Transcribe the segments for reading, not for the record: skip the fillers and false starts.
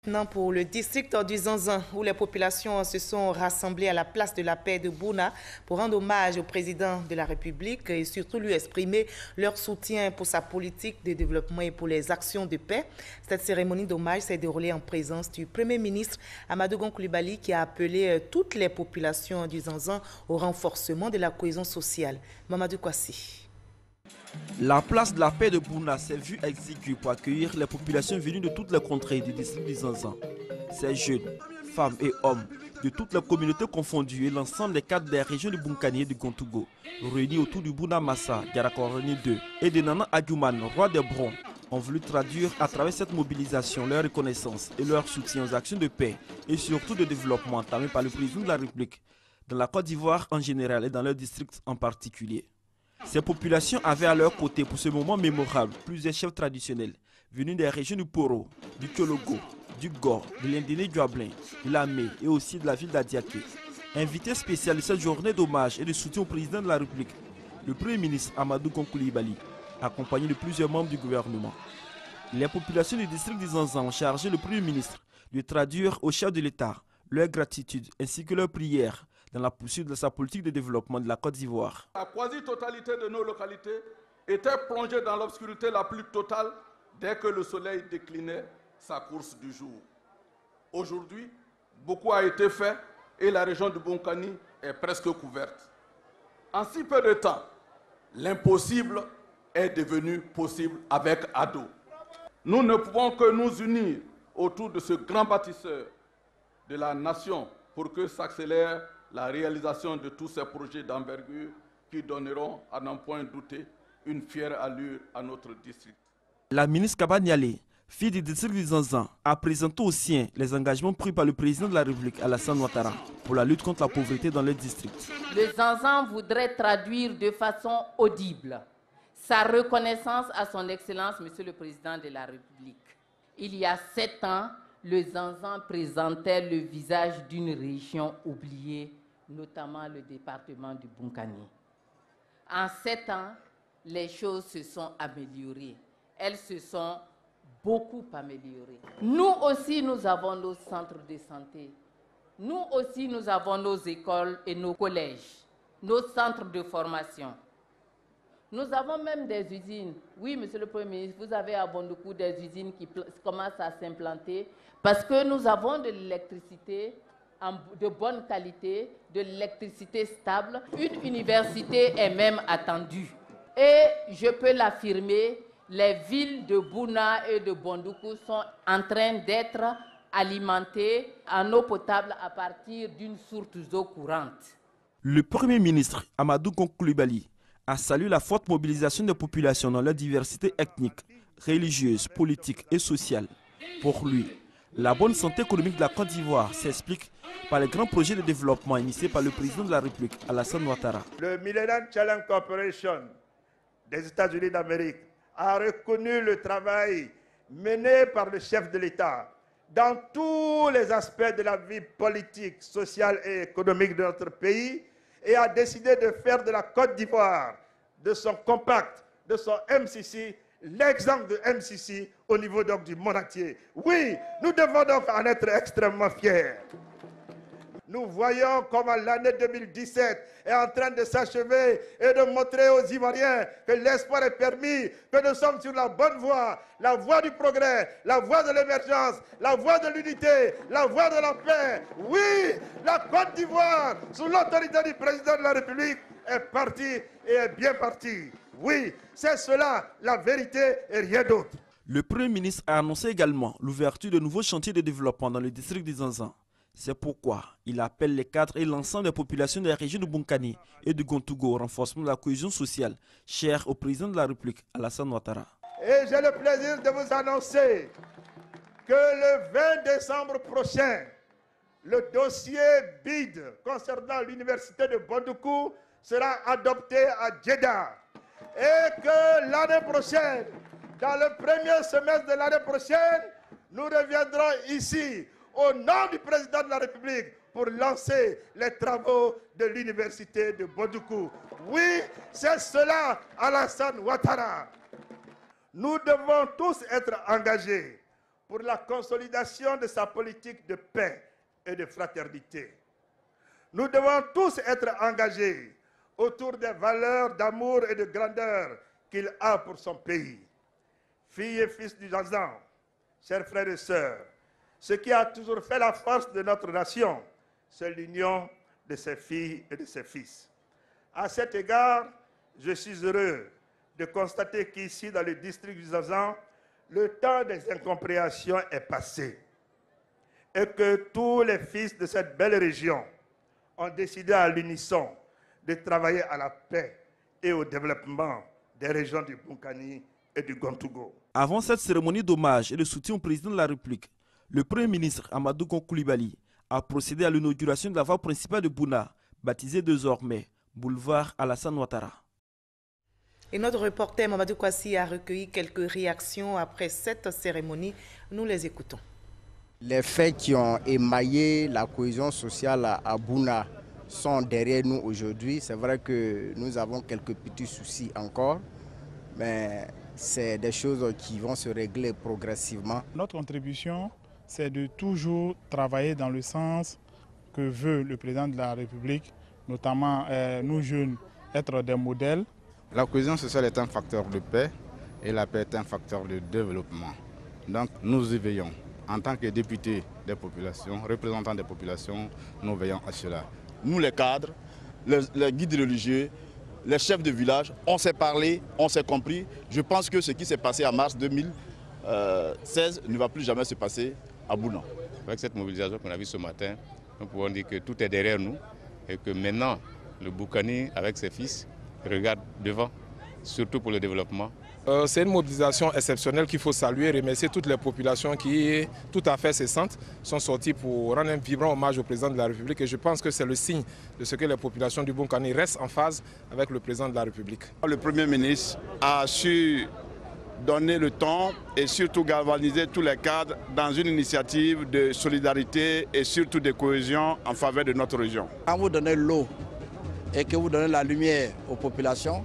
Maintenant pour le district du Zanzan, où les populations se sont rassemblées à la place de la paix de Bouna pour rendre hommage au président de la République et surtout lui exprimer leur soutien pour sa politique de développement et pour les actions de paix. Cette cérémonie d'hommage s'est déroulée en présence du Premier ministre Amadou Gon Coulibaly qui a appelé toutes les populations du Zanzan au renforcement de la cohésion sociale. Mamadou Kwasi. La place de la paix de Bouna s'est vue exiguë pour accueillir les populations venues de toutes les contrées du district du Zanzan. Ces jeunes, femmes et hommes de toutes les communautés confondues et l'ensemble des cadres des régions du Bunkani et du Gontougo, réunis autour du Bouna Massa, Yarakoroni II et de Nana Agouman, roi des Brons, ont voulu traduire à travers cette mobilisation leur reconnaissance et leur soutien aux actions de paix et surtout de développement entamées par le président de la République dans la Côte d'Ivoire en général et dans leur district en particulier. Ces populations avaient à leur côté pour ce moment mémorable plusieurs chefs traditionnels venus des régions du Poro, du Kyologo, du Gor, de l'Indéné Duablin, de Lamé et aussi de la ville d'Adiaké. Invité spécial de cette journée d'hommage et de soutien au président de la République, le Premier ministre Amadou Gon Coulibaly, accompagné de plusieurs membres du gouvernement. Les populations du district du Zanzan ont chargé le Premier ministre de traduire au chef de l'État leur gratitude ainsi que leurs prières dans la poursuite de sa politique de développement de la Côte d'Ivoire. La quasi-totalité de nos localités était plongée dans l'obscurité la plus totale dès que le soleil déclinait sa course du jour. Aujourd'hui, beaucoup a été fait et la région du Bunkani est presque couverte. En si peu de temps, l'impossible est devenu possible avec Ado. Nous ne pouvons que nous unir autour de ce grand bâtisseur de la nation pour que s'accélère la réalisation de tous ces projets d'envergure qui donneront, à n'en point douter, une fière allure à notre district. La ministre Kaba Niale, fille du district du Zanzan, a présenté aux siens les engagements pris par le président de la République, Alassane Ouattara, pour la lutte contre la pauvreté dans le district. Le Zanzan voudrait traduire de façon audible sa reconnaissance à son Excellence, Monsieur le Président de la République. Il y a 7 ans, le Zanzan présentait le visage d'une région oubliée, notamment le département du Bunkani. En 7 ans, les choses se sont améliorées. Elles se sont beaucoup améliorées. Nous aussi, nous avons nos centres de santé. Nous aussi, nous avons nos écoles et nos collèges, nos centres de formation. Nous avons même des usines. Oui, Monsieur le Premier ministre, vous avez à Bondoukou des usines qui commencent à s'implanter parce que nous avons de l'électricité de bonne qualité, de l'électricité stable. Une université est même attendue. Et je peux l'affirmer, les villes de Bouna et de Bondoukou sont en train d'être alimentées en eau potable à partir d'une source d'eau courante. Le Premier ministre Amadou Gon Coulibaly a salué la forte mobilisation des populations dans leur diversité ethnique, religieuse, politique et sociale. Pour lui, la bonne santé économique de la Côte d'Ivoire s'explique par les grands projets de développement initiés par le président de la République, Alassane Ouattara. Le Millennium Challenge Corporation des États-Unis d'Amérique a reconnu le travail mené par le chef de l'État dans tous les aspects de la vie politique, sociale et économique de notre pays et a décidé de faire de la Côte d'Ivoire, de son compact, de son MCC, l'exemple de MCC au niveau donc du monde entier. Oui, nous devons donc en être extrêmement fiers. Nous voyons comment l'année 2017 est en train de s'achever et de montrer aux Ivoiriens que l'espoir est permis, que nous sommes sur la bonne voie, la voie du progrès, la voie de l'émergence, la voie de l'unité, la voie de la paix. Oui, la Côte d'Ivoire, sous l'autorité du président de la République, est partie et est bien partie. Oui, c'est cela, la vérité et rien d'autre. Le Premier ministre a annoncé également l'ouverture de nouveaux chantiers de développement dans le district du Zanzan. C'est pourquoi il appelle les cadres et l'ensemble des populations des régions de Bunkani et de Gontougo au renforcement de la cohésion sociale, cher au président de la République, Alassane Ouattara. Et j'ai le plaisir de vous annoncer que le 20 décembre prochain, le dossier BID concernant l'université de Bondoukou sera adopté à Djeddah. Et que l'année prochaine, dans le premier semestre de l'année prochaine, nous reviendrons ici au nom du président de la République pour lancer les travaux de l'université de Bondoukou. Oui, c'est cela, Alassane Ouattara. Nous devons tous être engagés pour la consolidation de sa politique de paix et de fraternité. Nous devons tous être engagés autour des valeurs d'amour et de grandeur qu'il a pour son pays. Filles et fils du Zanzan, chers frères et sœurs, ce qui a toujours fait la force de notre nation, c'est l'union de ses filles et de ses fils. À cet égard, je suis heureux de constater qu'ici, dans le district du Zanzan, le temps des incompréhensions est passé et que tous les fils de cette belle région ont décidé à l'unisson de travailler à la paix et au développement des régions du Bunkani et du Gontougo. Avant cette cérémonie d'hommage et de soutien au président de la République, le Premier ministre Amadou Gon Coulibaly a procédé à l'inauguration de la voie principale de Bouna, baptisée désormais boulevard Alassane Ouattara. Et notre reporter Mamadou Kwasi a recueilli quelques réactions après cette cérémonie. Nous les écoutons. Les faits qui ont émaillé la cohésion sociale à Bouna sont derrière nous aujourd'hui. C'est vrai que nous avons quelques petits soucis encore, mais c'est des choses qui vont se régler progressivement. Notre contribution, c'est de toujours travailler dans le sens que veut le président de la République, notamment nous jeunes, être des modèles. La cohésion sociale est un facteur de paix et la paix est un facteur de développement. Donc nous y veillons. En tant que députés des populations, représentants des populations, nous veillons à cela. Nous les cadres, les guides religieux, les chefs de village, on s'est parlé, on s'est compris. Je pense que ce qui s'est passé en mars 2016 ne va plus jamais se passer à Bouna. Avec cette mobilisation qu'on a vue ce matin, nous pouvons dire que tout est derrière nous et que maintenant le Boukani avec ses fils regarde devant, surtout pour le développement. C'est une mobilisation exceptionnelle qu'il faut saluer, remercier toutes les populations qui, tout à fait cessantes, sont sorties pour rendre un vibrant hommage au président de la République. Et je pense que c'est le signe de ce que les populations du Bunkani restent en phase avec le président de la République. Le Premier ministre a su donner le ton et surtout galvaniser tous les cadres dans une initiative de solidarité et surtout de cohésion en faveur de notre région. Quand vous donnez l'eau et que vous donnez la lumière aux populations,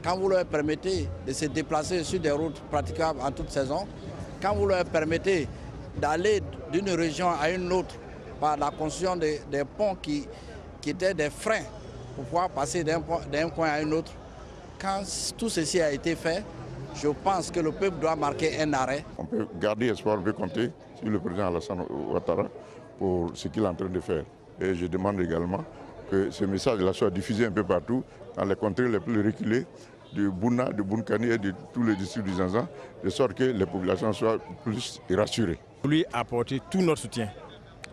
quand vous leur permettez de se déplacer sur des routes praticables en toute saison, quand vous leur permettez d'aller d'une région à une autre par la construction des ponts qui étaient des freins pour pouvoir passer d'un coin à un autre, quand tout ceci a été fait, je pense que le peuple doit marquer un arrêt. On peut garder espoir, on peut compter sur le président Alassane Ouattara pour ce qu'il est en train de faire. Et je demande également que ce message-là soit diffusé un peu partout, dans les contrées les plus reculées du Bouna, du Bunkani et de tous les districts du Zanzan, de sorte que les populations soient plus rassurées. Pour lui apporter tout notre soutien,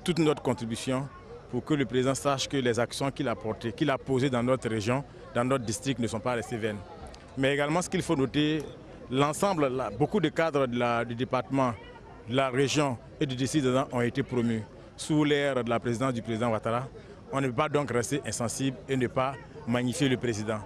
toute notre contribution pour que le président sache que les actions qu'il a portées, qu'il a posées dans notre région, dans notre district ne sont pas restées vaines. Mais également ce qu'il faut noter, l'ensemble, beaucoup de cadres du département, de la région et du district Zanzan ont été promus sous l'ère de la présidence du président Ouattara. On ne peut pas donc rester insensible et ne pas magnifier le président.